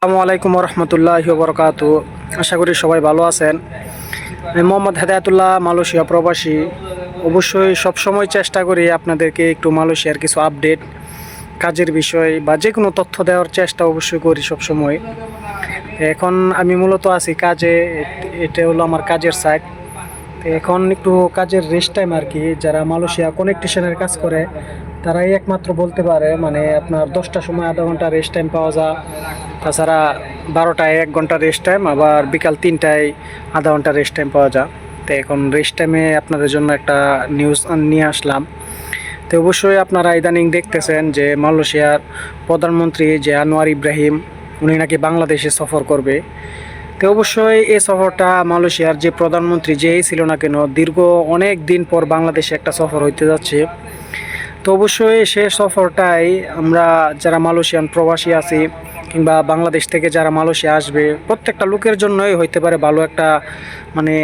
আসসালামু আলাইকুম রহমতুল্লাহি বরকাতু। আশা করি সবাই ভালো আছেন। আমি মোহাম্মদ হেদায়েতুল্লাহ, মালয়েশিয়া প্রবাসী। অবশ্যই সবসময় চেষ্টা করি আপনাদেরকে একটু মালয়েশিয়ার কিছু আপডেট, কাজের বিষয় বা যে কোনো তথ্য দেওয়ার চেষ্টা অবশ্যই করি সবসময়। এখন আমি মূলত আছি কাজে, এটা হলো আমার কাজের সাইট। এখন একটু কাজের রেস্ট টাইম আর কি। যারা মালয়েশিয়া কানেকটিশনের কাজ করে তারাই একমাত্র বলতে পারে, মানে আপনার 10টার সময় আধা ঘন্টা রেস্ট টাইম পাওয়া যায়, তাছাড়া 12টায় 1 ঘন্টা রেস্ট টাইম, আবার বিকাল 3টায় আধা ঘন্টা রেস্ট টাইম পাওয়া যায়। তো এখন রেস্ট টাইমে আপনাদের জন্য একটা নিউজ নিয়ে আসলাম। তো অবশ্যই আপনারা ইদানিং দেখতেছেন যে মালয়েশিয়ার প্রধানমন্ত্রী যে আনোয়ার ইব্রাহিম, উনি নাকি বাংলাদেশে সফর করবে। তো অবশ্যই এই সফরটা মালয়েশিয়ার যে প্রধানমন্ত্রী যেই ছিল না কেন, দীর্ঘ অনেক দিন পর বাংলাদেশে একটা সফর হইতে যাচ্ছে। তো অবশ্যই সে সফরটাই আমরা যারা মালয়েশিয়ান প্রবাসী আছি কিংবা বাংলাদেশ থেকে যারা মালয়েশিয়া আসবে, প্রত্যেকটা লোকের জন্যই হইতে পারে ভালো একটা, মানে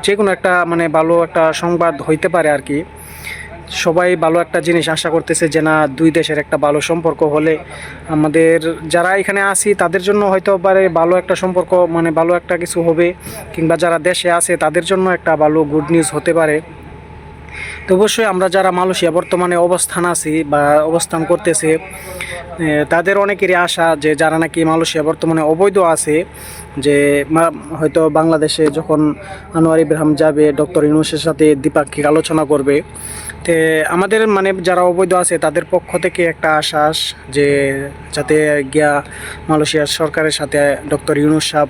যে কোনো একটা মানে ভালো একটা সংবাদ হইতে পারে আর কি। সবাই ভালো একটা জিনিস আশা করতেছে যে না, দুই দেশের একটা ভালো সম্পর্ক হলে আমাদের যারা এখানে আছি তাদের জন্য হয়তো পারে ভালো একটা সম্পর্ক, মানে ভালো একটা কিছু হবে, কিংবা যারা দেশে আছে তাদের জন্য একটা ভালো গুড নিউজ হতে পারে। তো অবশ্যই আমরা যারা মালয়েশিয়া বর্তমানে অবস্থান আছি বা অবস্থান করতেছে, তাদের অনেকেরই আশা যে যারা নাকি মালয়েশিয়া বর্তমানে অবৈধ আছে, যে হয়তো বাংলাদেশে যখন আনোয়ার ইব্রাহিম যাবে ডক্টর ইউনূসের সাথে দ্বিপাক্ষিক আলোচনা করবে। তে আমাদের মানে যারা অবৈধ আছে তাদের পক্ষ থেকে একটা আশ্বাস যে যাতে গিয়া মালয়েশিয়ার সরকারের সাথে ডক্টর ইউনূস সাহেব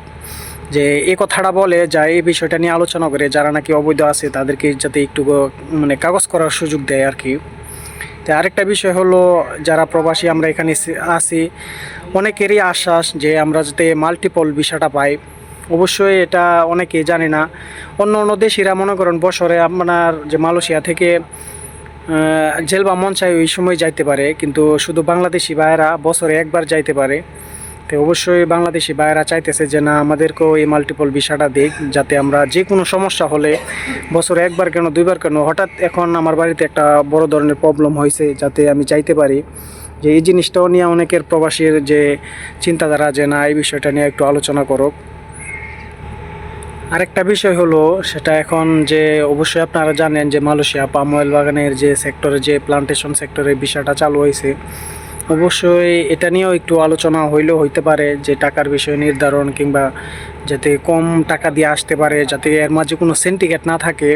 যে এই কথাটা বলে, যা এই বিষয়টা নিয়ে আলোচনা করে যারা নাকি অবৈধ আছে তাদেরকে যাতে একটু মানে কাগজ করার সুযোগ দেয় আর কি। তো আরেকটা বিষয় হলো, যারা প্রবাসী আমরা এখানে আছি, অনেকেরই আশ্বাস যে আমরা যাতে মাল্টিপল ভিসাটা পাই। অবশ্যই এটা অনেকেই জানে না। অন্য অন্য দেশিরা মনে করেন বছরে আপনার যে মালয়েশিয়া থেকে জেল বা মন চাই ওই সময় যাইতে পারে, কিন্তু শুধু বাংলাদেশি ভাইয়েরা বছরে একবার যাইতে পারে। তো অবশ্যই বাংলাদেশি ভাইয়েরা চাইতেছে যে না, আমাদেরকেও এই মাল্টিপল ভিসাটা দিক, যাতে আমরা যে কোনো সমস্যা হলে বছরে একবার কেন দুইবার কেন, হঠাৎ এখন আমার বাড়িতে একটা বড় ধরনের প্রবলেম হয়েছে, যাতে আমি চাইতে পারি যে এই জিনিসটাও নিয়ে অনেকের প্রবাসীর যে চিন্তাধারা যে না, এই বিষয়টা নিয়ে একটু আলোচনা করো। আরেকটা বিষয় হলো সেটা এখন যে অবশ্যই আপনারা জানেন যে মালয়েশিয়া পাম অয়েল বাগানের যে সেক্টরে, যে প্লান্টেশন সেক্টরের বিষয়টা চালু হয়েছে। অবশ্যই এটা নিয়েও একটু আলোচনা হইলেও হইতে পারে, যে টাকার বিষয় নির্ধারণ কিংবা যাতে কম টাকা দিয়ে আসতে পারে, যাতে এর মাঝে কোনো সিন্ডিকেট না থাকে।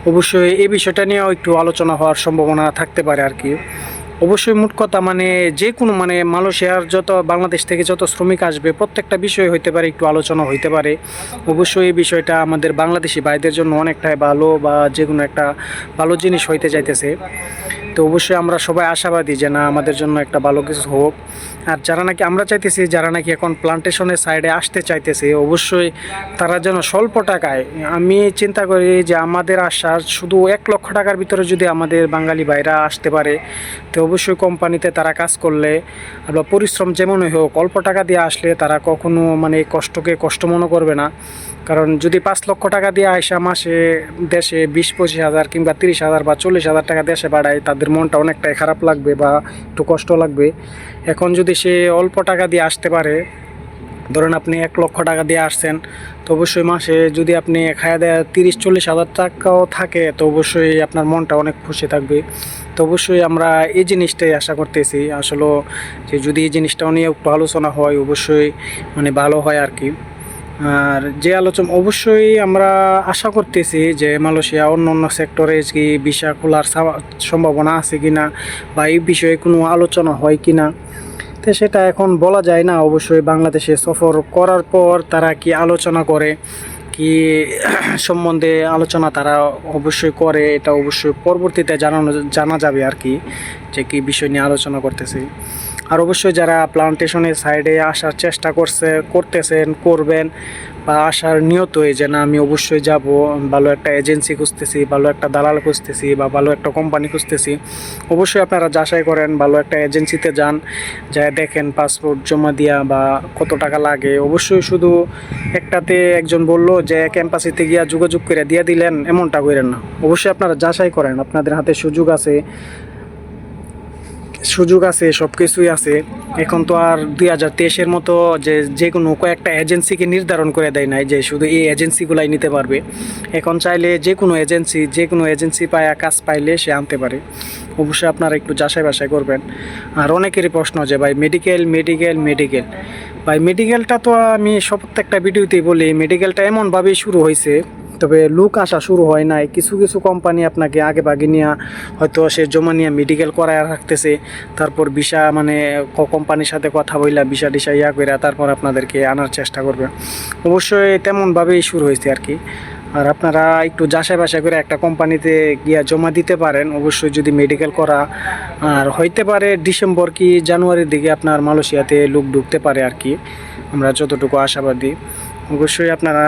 অবশ্যই এই বিষয়টা নিয়েও একটু আলোচনা হওয়ার সম্ভাবনা থাকতে পারে আর কি। অবশ্যই মোট কথা মানে যে কোনো মানে মালয়েশিয়ার যত বাংলাদেশ থেকে যত শ্রমিক আসবে প্রত্যেকটা বিষয় হইতে পারে, একটু আলোচনা হইতে পারে। অবশ্যই এই বিষয়টা আমাদের বাংলাদেশি ভাইদের জন্য অনেকটাই ভালো, বা যে কোনো একটা ভালো জিনিস হইতে যাইতেছে। তো অবশ্যই আমরা সবাই আশাবাদী যে না, আমাদের জন্য একটা ভালো কিছু হোক। আর যারা নাকি আমরা চাইতেছি, যারা নাকি এখন প্লান্টেশনের সাইডে আসতে চাইতেছে, অবশ্যই তারা যেন স্বল্প টাকায়, আমি চিন্তা করি যে আমাদের আশা শুধু 1 লক্ষ টাকার ভিতরে যদি আমাদের বাঙালি ভাইরা আসতে পারে, তো অবশ্যই কোম্পানিতে তারা কাজ করলে বা পরিশ্রম যেমনই হোক, অল্প টাকা দিয়ে আসলে তারা কখনো মানে কষ্টকে কষ্ট মনে করবে না। কারণ যদি 5 লক্ষ টাকা দিয়ে আয়সা মাসে দেশে 20-25 হাজার কিংবা 30 হাজার বা 40 হাজার টাকা দেশে বাড়ায়, তাদের মনটা অনেকটাই খারাপ লাগবে বা একটু কষ্ট লাগবে। এখন যদি সে অল্প টাকা দিয়ে আসতে পারে, ধরেন আপনি 1 লক্ষ টাকা দিয়ে আসছেন, তো অবশ্যই মাসে যদি আপনি খায়া দেয়া 30-40 হাজার টাকাও থাকে, তো অবশ্যই আপনার মনটা অনেক খুশি থাকবে। তো অবশ্যই আমরা এই জিনিসটাই আশা করতেছি আসলে, যে যদি এই জিনিসটাও নিয়ে একটু আলোচনা হয় অবশ্যই মানে ভালো হয় আর কি। আর যে আলোচনা অবশ্যই আমরা আশা করতেছি যে মালয়েশিয়া অন্য অন্য সেক্টরে কি ভিসা খোলার সম্ভাবনা আছে কিনা, বা এই বিষয়ে কোনো আলোচনা হয় কিনা, তো সেটা এখন বলা যায় না। অবশ্যই বাংলাদেশে সফর করার পর তারা কি আলোচনা করে, কি সম্বন্ধে আলোচনা তারা অবশ্যই করে, এটা অবশ্যই পরবর্তীতে জানা যাবে আর কি, যে কী বিষয় নিয়ে আলোচনা করতেছি। আর অবশ্যই যারা প্লান্টেশনের সাইডে আসার চেষ্টা করতেছেন করবেন, বা আসার নিয়ত হয়ে যে না আমি অবশ্যই যাব, ভালো একটা এজেন্সি খুঁজতেছি, ভালো একটা দালাল খুঁজতেছি, বা ভালো একটা কোম্পানি খুঁজতেছি, অবশ্যই আপনারা যাচাই করেন, ভালো একটা এজেন্সিতে যান, যা দেখেন পাসপোর্ট জমা দিয়া বা কত টাকা লাগে। অবশ্যই শুধু একটাতে একজন বললো যে ক্যাম্পাসিতে গিয়া যোগাযোগ করে দিয়ে দিলেন, এমনটা করেন না। অবশ্যই আপনারা যাচাই করেন, আপনাদের হাতে সুযোগ আছে, সুযোগ আছে, সব কিছুই আছে। এখন তো আর 2023-এর মতো যে কোনো কয়েকটা এজেন্সিকে নির্ধারণ করে দেয় নাই যে শুধু এই এজেন্সিগুলাই নিতে পারবে। এখন চাইলে যে কোনো এজেন্সি পায়, কাজ পাইলে সে আনতে পারে। অবশ্যই আপনারা একটু যাচাই বাছাই করবেন। আর অনেকেরই প্রশ্ন যে ভাই মেডিকেল, ভাই মেডিকেলটা তো আমি প্রত্যেকটা ভিডিওতেই বলি, মেডিকেলটা এমনভাবেই শুরু হয়েছে, তবে লোক আসা শুরু হয় নাই। কিছু কিছু কোম্পানি আপনাকে আগে ভাগে নিয়ে হয়তো সে জমা নিয়ে মেডিকেল করায় রাখতেছে, তারপর ভিসা মানে কোম্পানির সাথে কথা বইলা ভিসা টিসা করে তারপর আপনাদেরকে আনার চেষ্টা করবে। অবশ্যই তেমনভাবেই শুরু হয়েছে আর কি। আর আপনারা একটু যাচাই বাছাই করে একটা কোম্পানিতে গিয়া জমা দিতে পারেন, অবশ্যই যদি মেডিকেল করা। আর হইতে পারে ডিসেম্বর কি জানুয়ারির দিকে আপনার মালয়েশিয়াতে লোক ঢুকতে পারে আর কি, আমরা যতটুকু আশাবাদী। অবশ্যই আপনারা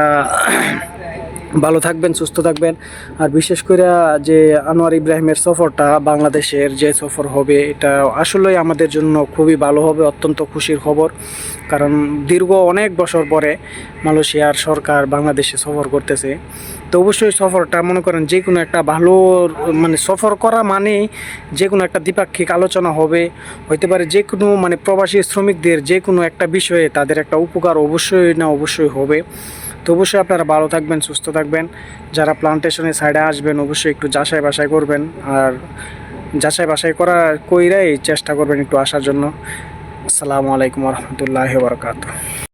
ভালো থাকবেন, সুস্থ থাকবেন। আর বিশেষ করে যে আনোয়ার ইব্রাহিমের সফরটা, বাংলাদেশের যে সফর হবে, এটা আসলেই আমাদের জন্য খুবই ভালো হবে, অত্যন্ত খুশির খবর। কারণ দীর্ঘ অনেক বছর পরে মালয়েশিয়ার সরকার বাংলাদেশে সফর করতেছে। তো অবশ্যই সফরটা মনে করেন যে কোনো একটা ভালো মানে সফর করা মানে যে কোনো একটা দ্বিপাক্ষিক আলোচনা হবে, হইতে পারে যে কোনো মানে প্রবাসী শ্রমিকদের যে কোনো একটা বিষয়ে তাদের একটা উপকার অবশ্যই হবে। তো অবশ্যই আপনারা ভালো থাকবেন, সুস্থ থাকবেন। যারা প্লান্টেশনের সাইডে আসবেন অবশ্যই একটু যাচাই বাছাই করবেন, আর যাচাই বাছাই কইরাই চেষ্টা করবেন একটু আসার জন্য। আসসালামু আলাইকুম রহমতুল্লাহি ওয়া বারাকাতুহু।